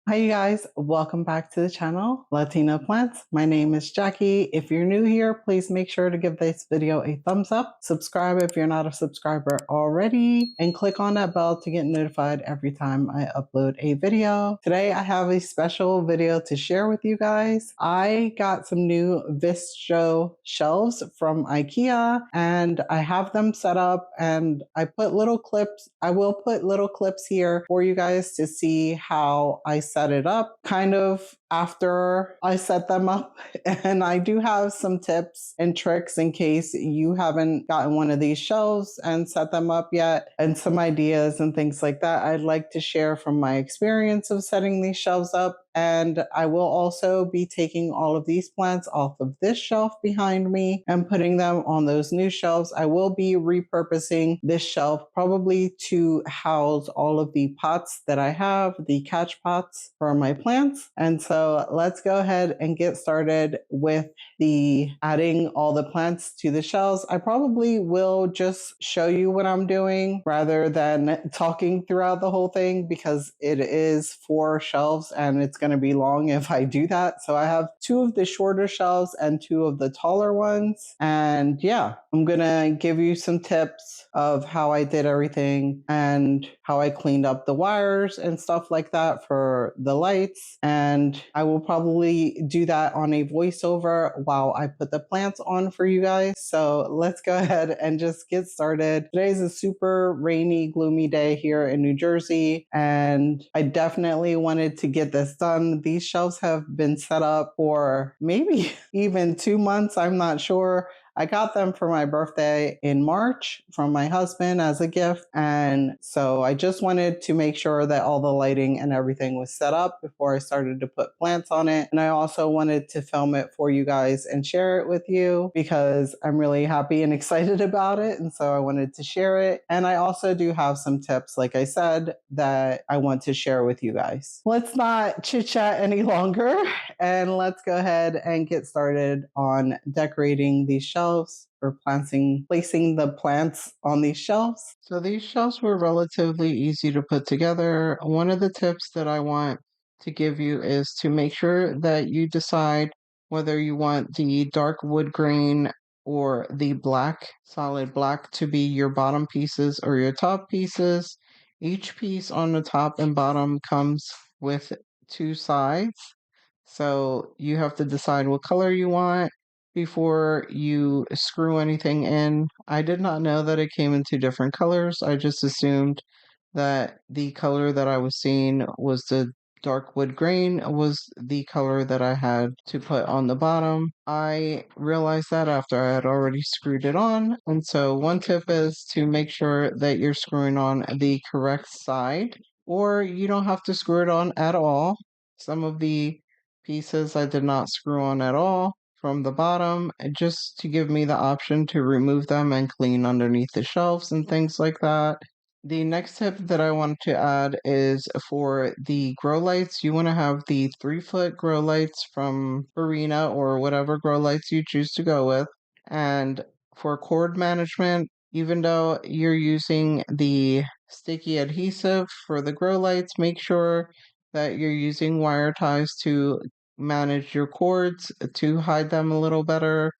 Hi, you guys. Welcome back to the channel, Latina Plants. My name is Jackie. If you're new here, please make sure to give this video a thumbs up. Subscribe if you're not a subscriber already, and click on that bell to get notified every time I upload a video. Today, I have a special video to share with you guys. I got some new Vistro shelves from IKEA, and I have them set up, and I put little clips. I will put little clips here for you guys to see how I set it up kind of after I set them up. And I do have some tips and tricks in case you haven't gotten one of these shelves and set them up yet, and some ideas and things like that I'd like to share from my experience of setting these shelves up. And I will also be taking all of these plants off of this shelf behind me and putting them on those new shelves. I will be repurposing this shelf probably to house all of the pots that I have, the catch pots for my plants. And so let's go ahead and get started with the adding all the plants to the shelves. I probably will just show you what I'm doing rather than talking throughout the whole thing, because it is 4 shelves and it's going to be long if I do that. So I have 2 of the shorter shelves and 2 of the taller ones. And yeah, I'm going to give you some tips of how I did everything and how I cleaned up the wires and stuff like that for the lights. And I will probably do that on a voiceover while I put the plants on for you guys. So let's go ahead and just get started. Today's a super rainy, gloomy day here in New Jersey, and I definitely wanted to get this done. These shelves have been set up for maybe even 2 months. I'm not sure. I got them for my birthday in March from my husband as a gift. And so I just wanted to make sure that all the lighting and everything was set up before I started to put plants on it. And I also wanted to film it for you guys and share it with you because I'm really happy and excited about it. And so I wanted to share it. And I also do have some tips, like I said, that I want to share with you guys. Let's not chit chat any longer, and let's go ahead and get started on decorating these shelves or placing the plants on these shelves. So these shelves were relatively easy to put together. One of the tips that I want to give you is to make sure that you decide whether you want the dark wood grain or the black, solid black, to be your bottom pieces or your top pieces. Each piece on the top and bottom comes with 2 sides. So you have to decide what color you want before you screw anything in. I did not know that it came in 2 different colors. I just assumed that the color that I was seeing was the dark wood grain was the color that I had to put on the bottom. I realized that after I had already screwed it on. And so one tip is to make sure that you're screwing on the correct side, or you don't have to screw it on at all. Some of the pieces I did not screw on at all from the bottom, just to give me the option to remove them and clean underneath the shelves and things like that. The next tip that I want to add is for the grow lights. You want to have the 3-foot grow lights from Barina or whatever grow lights you choose to go with. And for cord management, even though you're using the sticky adhesive for the grow lights, make sure that you're using wire ties to manage your cords to hide them a little better,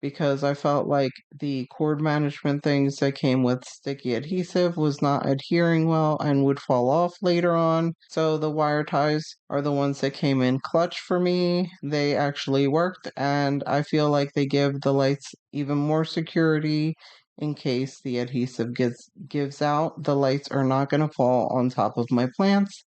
because I felt like the cord management things that came with sticky adhesive was not adhering well and would fall off later on. So the wire ties are the ones that came in clutch for me. They actually worked, and I feel like they give the lights even more security. In case the adhesive gives out, the lights are not going to fall on top of my plants.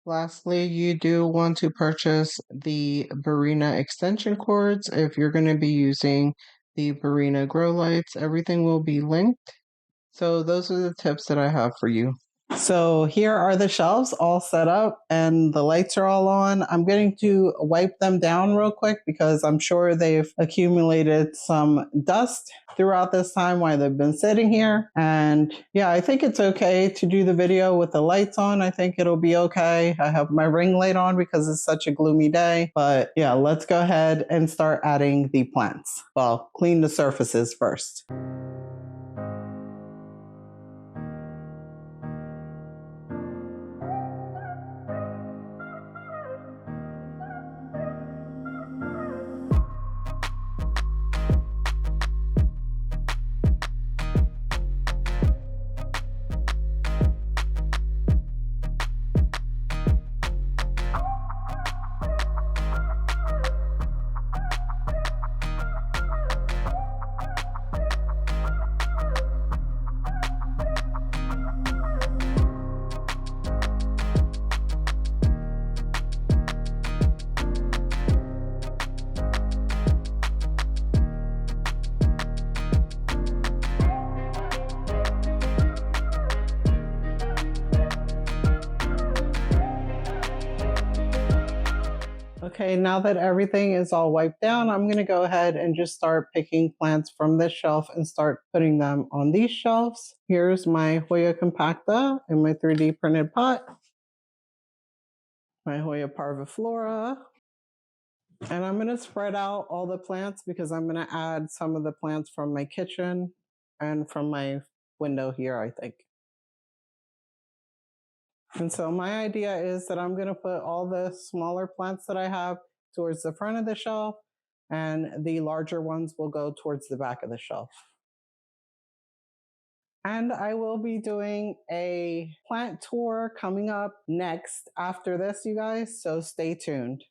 Lastly, you do want to purchase the Barina extension cords if you're going to be using the Barina grow lights. Everything will be linked. So those are the tips that I have for you. So here are the shelves all set up and the lights are all on. I'm going to wipe them down real quick because I'm sure they've accumulated some dust throughout this time while they've been sitting here. And yeah, I think it's okay to do the video with the lights on. I think it'll be okay. I have my ring light on because it's such a gloomy day. But yeah, let's go ahead and start adding the plants. Well, clean the surfaces first. Okay, now that everything is all wiped down, I'm going to go ahead and just start picking plants from this shelf and start putting them on these shelves. Here's my Hoya compacta in my 3D printed pot, my Hoya parviflora. And I'm going to spread out all the plants because I'm going to add some of the plants from my kitchen and from my window here, I think. And so my idea is that I'm going to put all the smaller plants that I have towards the front of the shelf, and the larger ones will go towards the back of the shelf. And I will be doing a plant tour coming up next after this, you guys, so stay tuned.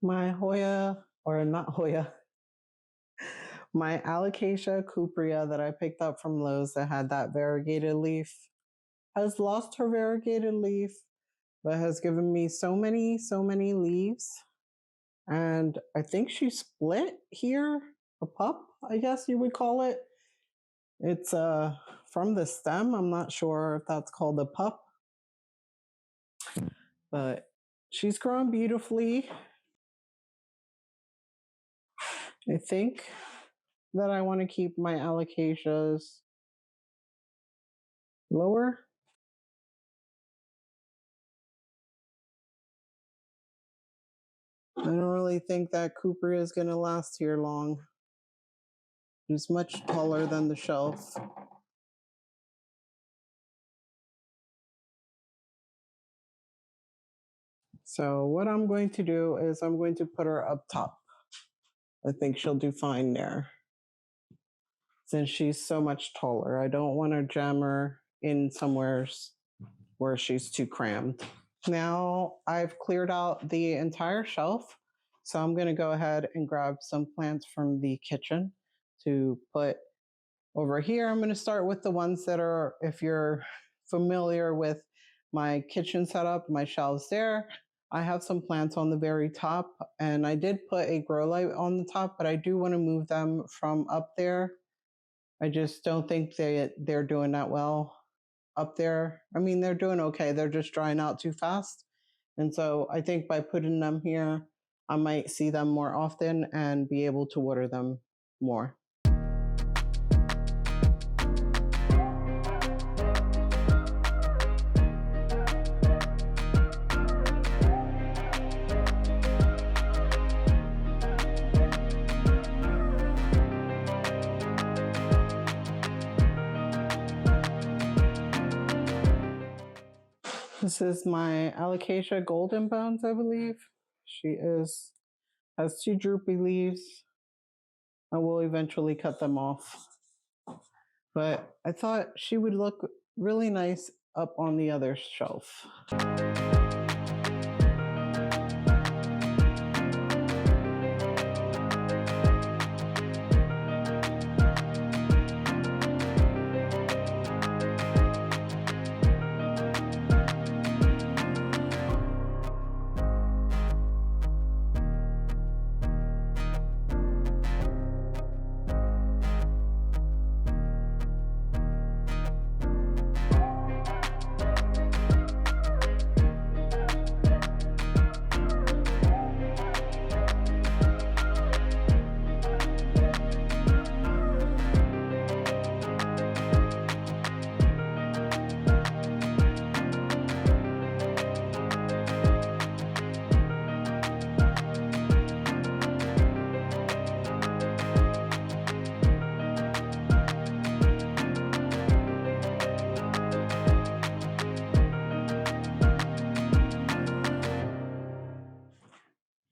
My Hoya, or not Hoya, my Alocasia cuprea that I picked up from Lowe's that had that variegated leaf has lost her variegated leaf, but has given me so many leaves. And I think she split here, a pup, I guess you would call it. It's from the stem. I'm not sure if that's called a pup, but she's grown beautifully. I think that I want to keep my alocasias lower. I don't really think that cuprea is going to last here long. She's much taller than the shelf. So what I'm going to do is I'm going to put her up top. I think she'll do fine there. Since she's so much taller, I don't want to jam her in somewhere where she's too crammed. Now I've cleared out the entire shelf, so I'm going to go ahead and grab some plants from the kitchen to put over here. I'm going to start with the ones that are, if you're familiar with my kitchen setup, my shelves there, I have some plants on the very top, and I did put a grow light on the top, but I do want to move them from up there. I just don't think they're doing that well up there. I mean, they're doing okay. They're just drying out too fast. And so I think by putting them here, I might see them more often and be able to water them more. This is my Alocasia Golden Bones, I believe. She has two droopy leaves. I will eventually cut them off. But I thought she would look really nice up on the other shelf.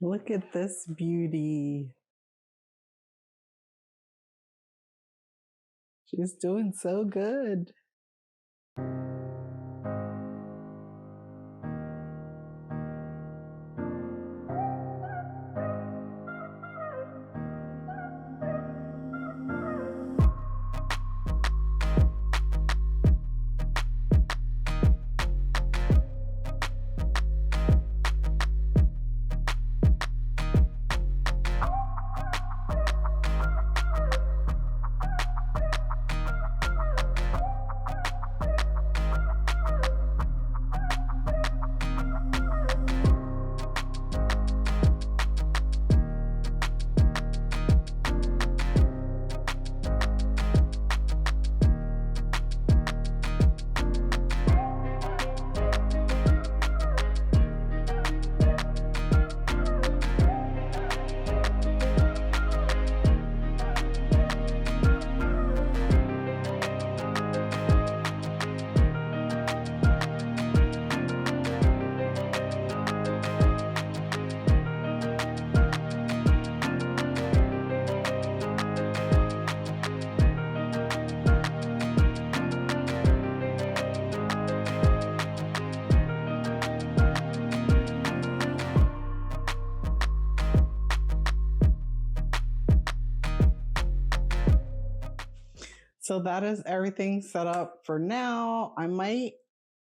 Look at this beauty. She's doing so good. So that is everything set up for now. I might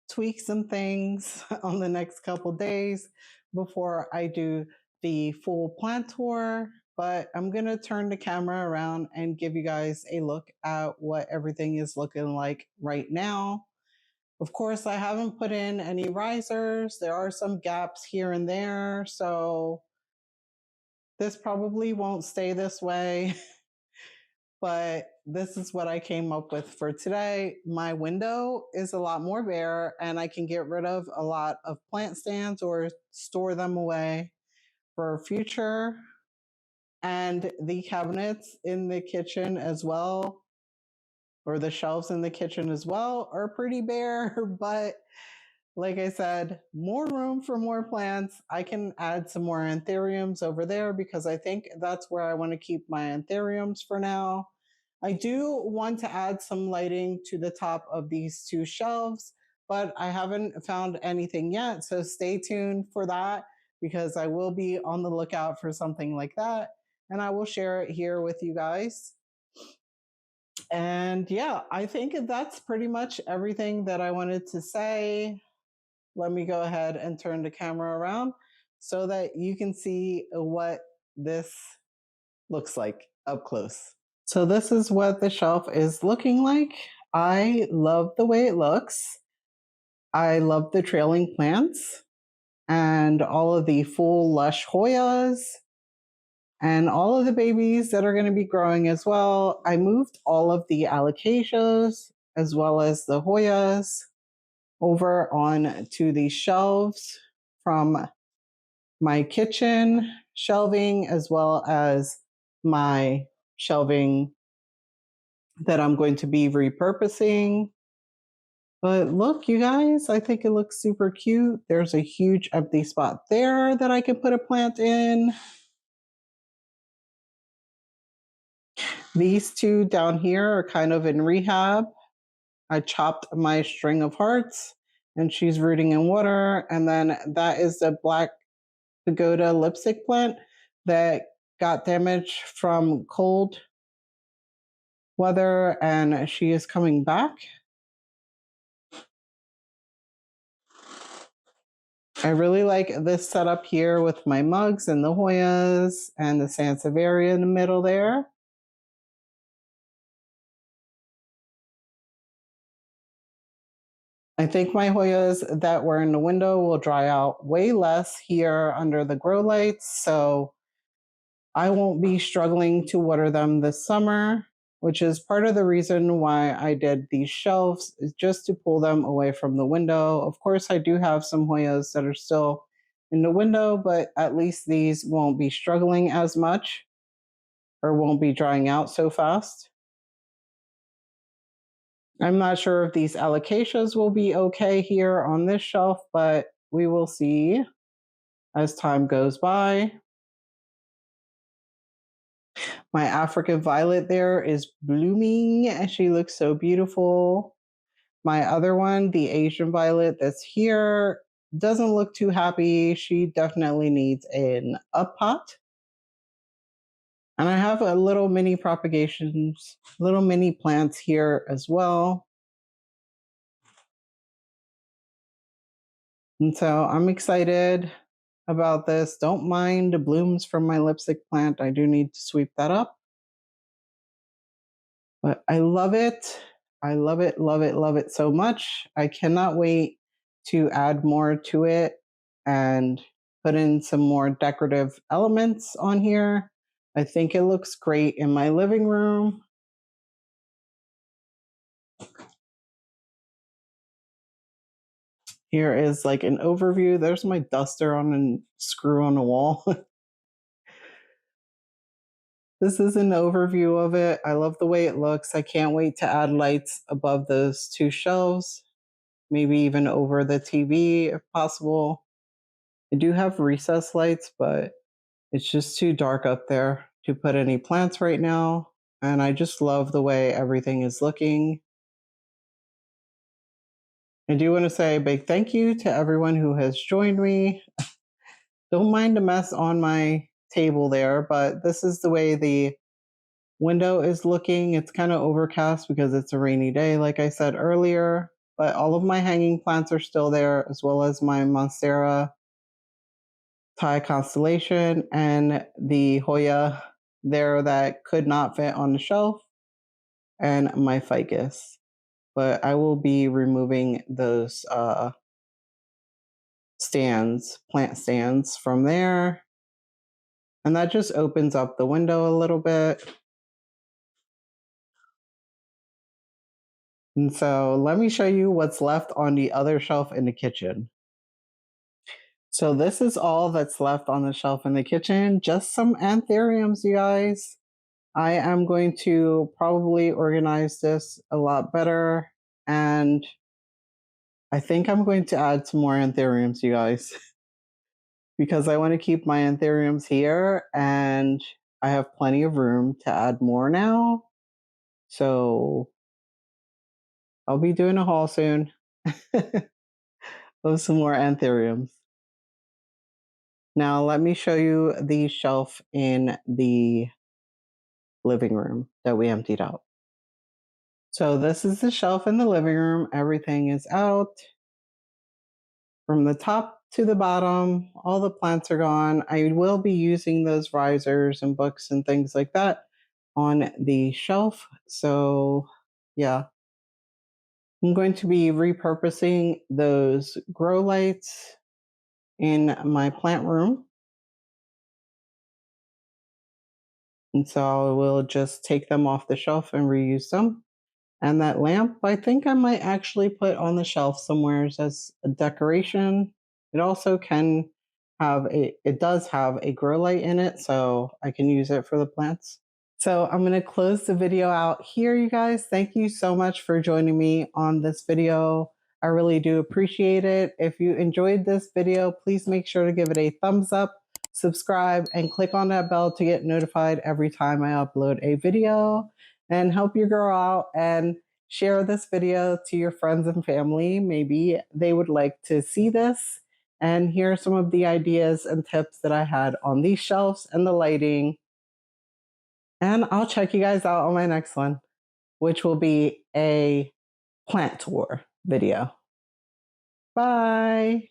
tweak some things on the next couple days before I do the full plant tour, but I'm going to turn the camera around and give you guys a look at what everything is looking like right now. Of course, I haven't put in any risers. There are some gaps here and there, so this probably won't stay this way. But this is what I came up with for today. My window is a lot more bare, and I can get rid of a lot of plant stands or store them away for future. And the cabinets in the kitchen as well, or the shelves in the kitchen as well, are pretty bare, but like I said, more room for more plants. I can add some more anthuriums over there because I think that's where I want to keep my anthuriums for now. I do want to add some lighting to the top of these two shelves, but I haven't found anything yet. So stay tuned for that because I will be on the lookout for something like that. And I will share it here with you guys. And yeah, I think that's pretty much everything that I wanted to say. Let me go ahead and turn the camera around so that you can see what this looks like up close. So this is what the shelf is looking like. I love the way it looks. I love the trailing plants and all of the full lush Hoyas and all of the babies that are going to be growing as well. I moved all of the alocasias as well as the Hoyas over on to the shelves from my kitchen shelving as well as my shelving that I'm going to be repurposing. But look, you guys, I think it looks super cute. There's a huge empty spot there that I can put a plant in. These two down here are kind of in rehab. I chopped my string of hearts and she's rooting in water. And then that is the black pagoda lipstick plant that got damaged from cold weather and she is coming back. I really like this setup here with my mugs and the Hoyas and the Sansevieria in the middle there. I think my Hoyas that were in the window will dry out way less here under the grow lights, so I won't be struggling to water them this summer, which is part of the reason why I did these shelves, is just to pull them away from the window. Of course, I do have some Hoyas that are still in the window, but at least these won't be struggling as much or won't be drying out so fast. I'm not sure if these alocasias will be okay here on this shelf, but we will see. as time goes by. My African violet there is blooming and she looks so beautiful. My other one, the Asian violet that's here, doesn't look too happy. She definitely needs an up pot. And I have a little mini propagations, little mini plants here as well. And so I'm excited about this. Don't mind the blooms from my lipstick plant. I do need to sweep that up. But I love it. I love it, love it, love it so much. I cannot wait to add more to it and put in some more decorative elements on here. I think it looks great in my living room. Here is like an overview. There's my duster on a screw on the wall. This is an overview of it. I love the way it looks. I can't wait to add lights above those two shelves, maybe even over the TV if possible. I do have recessed lights, but it's just too dark up there to put any plants right now. And I just love the way everything is looking. I do want to say a big thank you to everyone who has joined me. Don't mind the mess on my table there, but this is the way the window is looking. It's kind of overcast because it's a rainy day, like I said earlier, but all of my hanging plants are still there, as well as my Monstera Thai constellation and the Hoya there that could not fit on the shelf, and my ficus. But I will be removing those stands, plant stands from there. And that just opens up the window a little bit. And so let me show you what's left on the other shelf in the kitchen. So this is all that's left on the shelf in the kitchen. Just some anthuriums, you guys. I am going to probably organize this a lot better. And I think I'm going to add some more anthuriums, you guys, because I want to keep my anthuriums here and I have plenty of room to add more now. So I'll be doing a haul soon of some more anthuriums. Now let me show you the shelf in the living room that we emptied out. So this is the shelf in the living room. Everything is out. From the top to the bottom, all the plants are gone. I will be using those risers and books and things like that on the shelf. So yeah, I'm going to be repurposing those grow lights in my plant room. And so I will just take them off the shelf and reuse them. And that lamp, I think I might actually put on the shelf somewhere as a decoration. It also can have it does have a grow light in it, so I can use it for the plants. So I'm going to close the video out here, you guys. Thank you so much for joining me on this video. I really do appreciate it. If you enjoyed this video, please make sure to give it a thumbs up, subscribe, and click on that bell to get notified every time I upload a video. And help your girl out and share this video to your friends and family. Maybe they would like to see this and hear some of the ideas and tips that I had on these shelves and the lighting. And I'll check you guys out on my next one, which will be a plant tour video. Bye.